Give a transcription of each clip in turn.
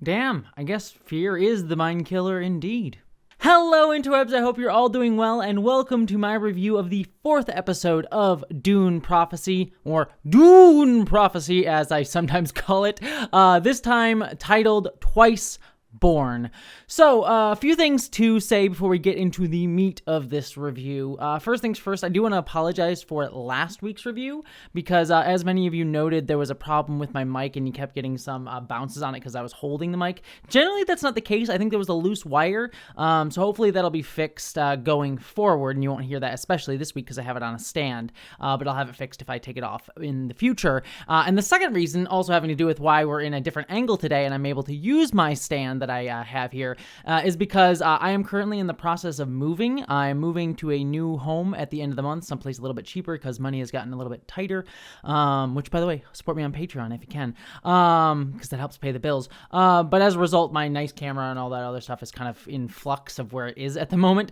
Damn, I guess fear is the mind killer indeed. Hello, interwebs, I hope you're all doing well, and welcome to my review of the 4th episode of Dune Prophecy, or Dune Prophecy as I sometimes call it, this time titled Twice Born. So, a few things to say before we get into the meat of this review. First things first, I do want to apologize for last week's review, because as many of you noted, there was a problem with my mic and you kept getting some bounces on it because I was holding the mic. Generally, that's not the case. I think there was a loose wire, so hopefully that'll be fixed going forward, and you won't hear that, especially this week because I have it on a stand, but I'll have it fixed if I take it off in the future. And the second reason, also having to do with why we're in a different angle today and I'm able to use my stand that I have here, is because I am currently in the process of moving. I'm moving to a new home at the end of the month, someplace a little bit cheaper because money has gotten a little bit tighter, which, by the way, support me on Patreon if you can, because that helps pay the bills. But as a result, my nice camera and all that other stuff is kind of in flux of where it is at the moment,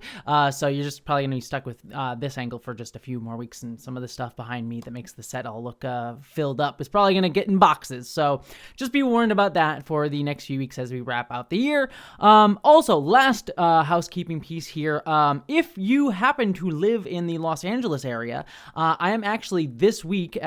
so you're just probably going to be stuck with this angle for just a few more weeks, and some of the stuff behind me that makes the set all look filled up is probably going to get in boxes, so just be warned about that for the next few weeks as we wrap out the year. Also, last housekeeping piece here, if you happen to live in the Los Angeles area, I am actually this week,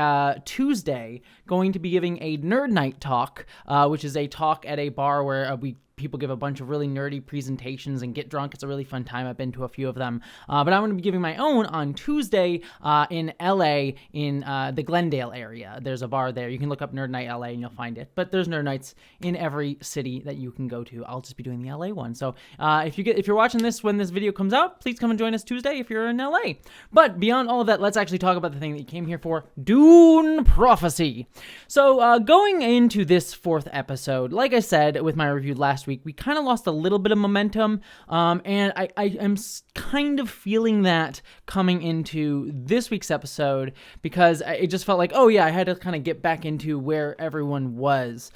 Tuesday, going to be giving a Nerd Night talk, which is a talk at a bar where people give a bunch of really nerdy presentations and get drunk. It's a really fun time. I've been to a few of them. But I'm going to be giving my own on Tuesday in LA in the Glendale area. There's a bar there. You can look up Nerd Night LA and you'll find it. But there's Nerd Nights in every city that you can go to. I'll just be doing the LA one. So if you're watching this when this video comes out, please come and join us Tuesday if you're in LA. But beyond all of that, let's actually talk about the thing that you came here for, Dune Prophecy. So going into this 4th episode, like I said with my review last week, we kind of lost a little bit of momentum, and I am kind of feeling that coming into this week's episode, because it just felt like, oh yeah, I had to kind of get back into where everyone was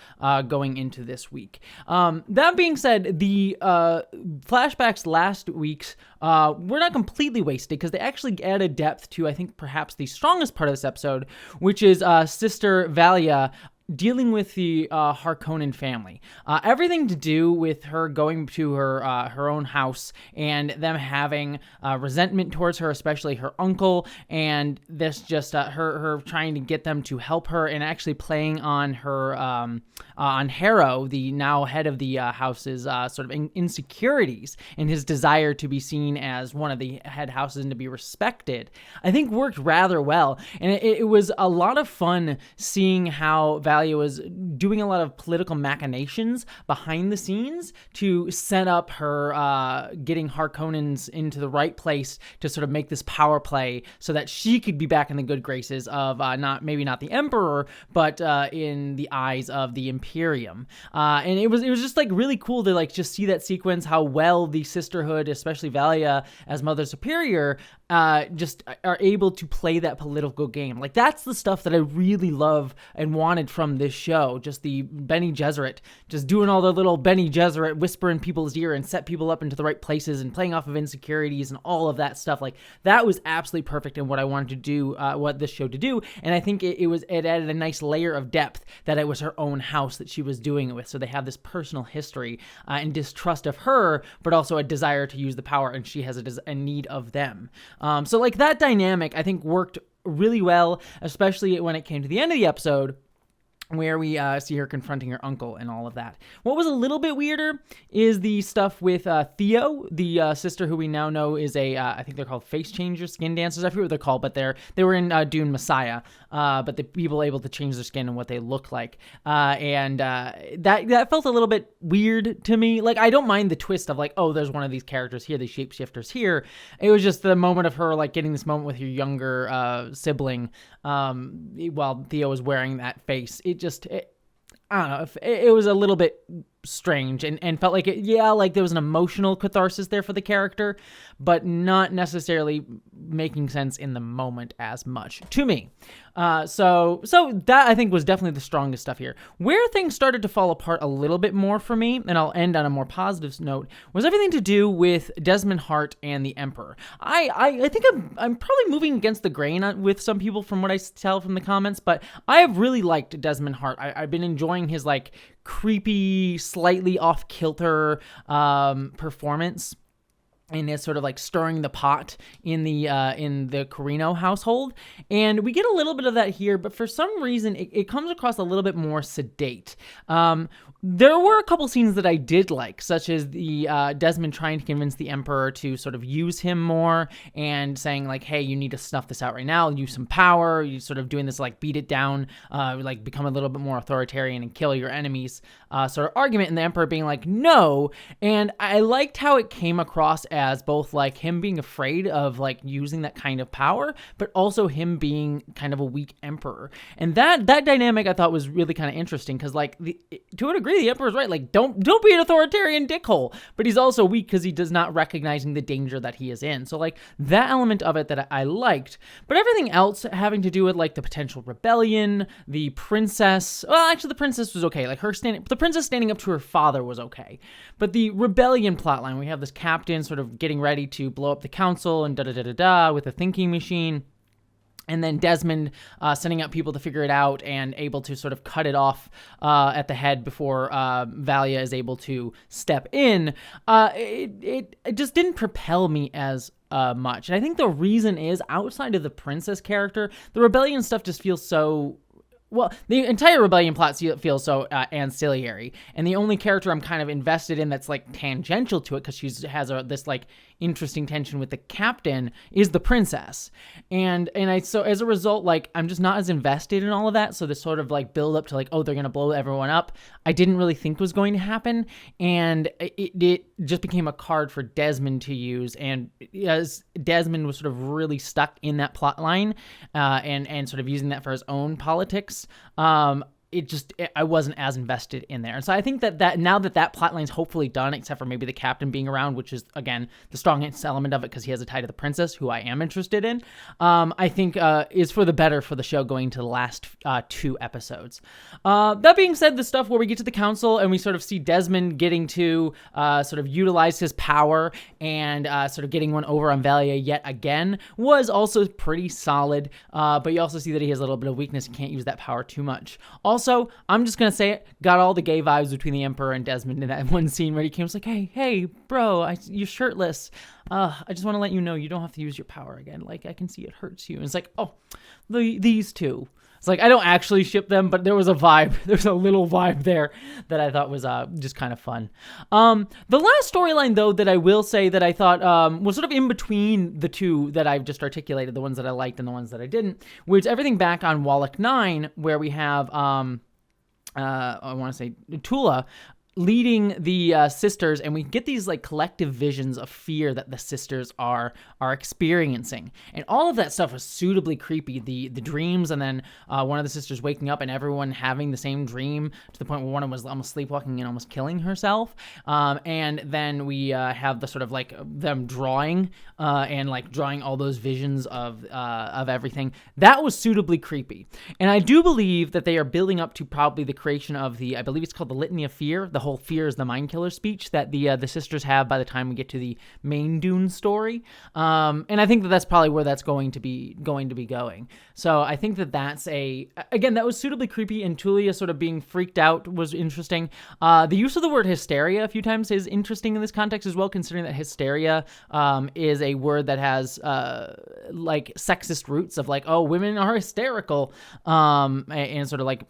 going into this week. That being said, the flashbacks last week's were not completely wasted, because they actually added depth to, I think, perhaps the strongest part of this episode, which is Sister Valia dealing with the Harkonnen family. Everything to do with her going to her own house and them having resentment towards her, especially her uncle, and this just her trying to get them to help her, and actually playing on her on Harrow, the now head of the house's sort of insecurities and his desire to be seen as one of the head houses and to be respected, I think worked rather well. And it was a lot of fun seeing how Valia was doing a lot of political machinations behind the scenes to set up her getting Harkonnens into the right place to sort of make this power play so that she could be back in the good graces of maybe not the Emperor, but in the eyes of the Imperium. And it was just like really cool to like just see that sequence, how well the sisterhood, especially Valia as Mother Superior, just are able to play that political game. Like, that's the stuff that I really love and wanted from this show. Just the Bene Gesserit, just doing all the little Bene Gesserit whisper in people's ear and set people up into the right places and playing off of insecurities and all of that stuff. Like, that was absolutely perfect in what I wanted to do, what this show to do. And I think it added a nice layer of depth that it was her own house that she was doing it with. So they have this personal history and distrust of her, but also a desire to use the power, and she has a need of them. So like that dynamic, I think, worked really well, especially when it came to the end of the episode, where we see her confronting her uncle and all of that. What was a little bit weirder is the stuff with Theo, the sister who we now know is I think they're called face changers, skin dancers. I forget what they're called, but they were in Dune Messiah, but the people able to change their skin and what they look like. And that felt a little bit weird to me. Like, I don't mind the twist of like, oh, there's one of these characters here, these shapeshifters here. It was just the moment of her like getting this moment with her younger sibling while Theo was wearing that face. I don't know, it was a little bit strange and felt like like there was an emotional catharsis there for the character, but not necessarily making sense in the moment as much to me. So that I think was definitely the strongest stuff here. Where things started to fall apart a little bit more for me, and I'll end on a more positive note, was everything to do with Desmond Hart and the Emperor. I think I'm probably moving against the grain with some people from what I tell from the comments, but I have really liked Desmond Hart. I've been enjoying his like creepy, slightly off-kilter performance. And it's sort of like stirring the pot in the Carino household. And we get a little bit of that here, but for some reason, it comes across a little bit more sedate. There were a couple scenes that I did like, such as the Desmond trying to convince the Emperor to sort of use him more and saying like, hey, you need to snuff this out right now, use some power. You sort of doing this like beat it down, like become a little bit more authoritarian and kill your enemies sort of argument. And the Emperor being like, no. And I liked how it came across as both like him being afraid of like using that kind of power, but also him being kind of a weak emperor. And that dynamic I thought was really kind of interesting because like to a degree the Emperor's right, like don't be an authoritarian dickhole, but he's also weak because he does not recognizing the danger that he is in. So like that element of it that I liked, but everything else having to do with like the potential rebellion, the princess, well actually the princess was okay, like the princess standing up to her father was okay, but the rebellion plotline, we have this captain sort of getting ready to blow up the council and da-da-da-da-da with a thinking machine. And then Desmond sending out people to figure it out and able to sort of cut it off at the head before Valia is able to step in. It just didn't propel me as much. And I think the reason is, outside of the princess character, the rebellion stuff just feels so... Well, the entire rebellion plot feels so ancillary, and the only character I'm kind of invested in that's like tangential to it, because she has this like interesting tension with the captain, is the princess, and so as a result, like I'm just not as invested in all of that. So this sort of like build up to like, oh, they're gonna blow everyone up, I didn't really think was going to happen, and it just became a card for Desmond to use, and as Desmond was sort of really stuck in that plot line, and sort of using that for his own politics. I wasn't as invested in there. And so I think that now that plotline's hopefully done, except for maybe the captain being around, which is, again, the strongest element of it because he has a tie to the princess, who I am interested in, I think is for the better for the show going to the last 2 episodes. That being said, the stuff where we get to the council and we sort of see Desmond getting to sort of utilize his power and sort of getting one over on Valia yet again was also pretty solid, but you also see that he has a little bit of weakness. He can't use that power too much. Also, I'm just going to say it, got all the gay vibes between the Emperor and Desmond in that one scene where he came, was like, hey, bro, you're shirtless. I just want to let you know you don't have to use your power again. Like, I can see it hurts you. And it's like, oh, these two. It's like, I don't actually ship them, but there was a vibe. There's a little vibe there that I thought was just kind of fun. The last storyline, though, that I will say that I thought was sort of in between the two that I've just articulated, the ones that I liked and the ones that I didn't, was everything back on Wallach 9, where we have, I want to say, Tula leading the sisters, and we get these like collective visions of fear that the sisters are experiencing, and all of that stuff was suitably creepy. The dreams, and then one of the sisters waking up and everyone having the same dream to the point where one was almost sleepwalking and almost killing herself, and then we have the sort of like them drawing and like drawing all those visions of everything. That was suitably creepy, and I do believe that they are building up to probably the creation of I believe it's called the Litany of Fear. The whole fear is the mind killer speech that the sisters have by the time we get to the main Dune story, and I think that's probably where that's going to be going. So I think that's that was suitably creepy, and Tulia sort of being freaked out was interesting. The use of the word hysteria a few times is interesting in this context as well, considering that hysteria is a word that has like sexist roots of like, oh, women are hysterical, and sort of like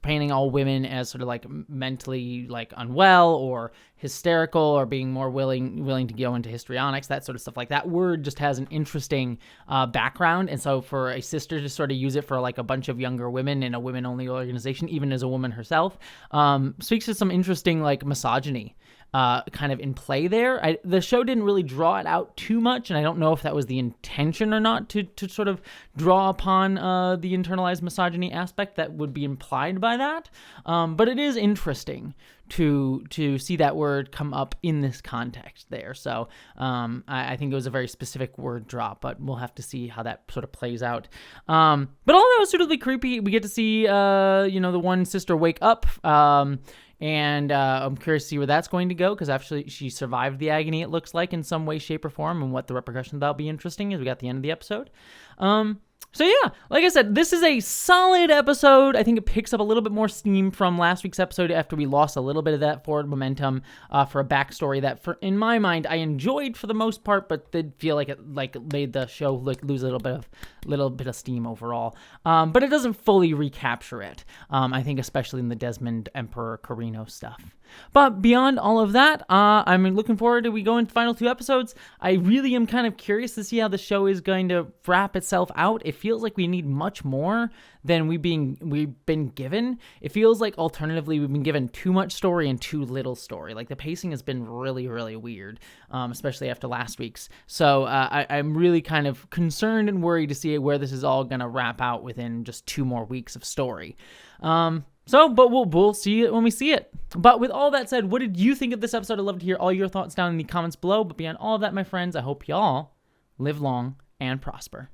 painting all women as sort of like mentally like unwell or hysterical or being more willing to go into histrionics, that sort of stuff. Like that word just has an interesting background, and so for a sister to sort of use it for like a bunch of younger women in a women-only organization, even as a woman herself, speaks to some interesting like misogyny kind of in play there. The show didn't really draw it out too much, and I don't know if that was the intention or not to sort of draw upon the internalized misogyny aspect that would be implied by that. But it is interesting to see that word come up in this context there. So I think it was a very specific word drop, but we'll have to see how that sort of plays out. But all that was suitably creepy. We get to see the one sister wake up, and I'm curious to see where that's going to go, because actually she survived the agony, it looks like, in some way, shape, or form, and what the repercussions of that will be interesting as we got the end of the episode. So yeah, like I said, this is a solid episode. I think it picks up a little bit more steam from last week's episode after we lost a little bit of that forward momentum for a backstory that, in my mind, I enjoyed for the most part, but did feel like it made the show lose a little bit of steam overall. But it doesn't fully recapture it. I think especially in the Desmond Emperor Carino stuff. But beyond all of that, I'm looking forward to we go into the final 2 episodes. I really am kind of curious to see how the show is going to wrap itself out. It feels like we need much more than we've been given. It feels like alternatively we've been given too much story and too little story. Like the pacing has been really, really weird, especially after last week's. So I'm really kind of concerned and worried to see where this is all going to wrap out within just 2 more weeks of story. But we'll see it when we see it. But with all that said, what did you think of this episode? I'd love to hear all your thoughts down in the comments below. But beyond all of that, my friends, I hope y'all live long and prosper.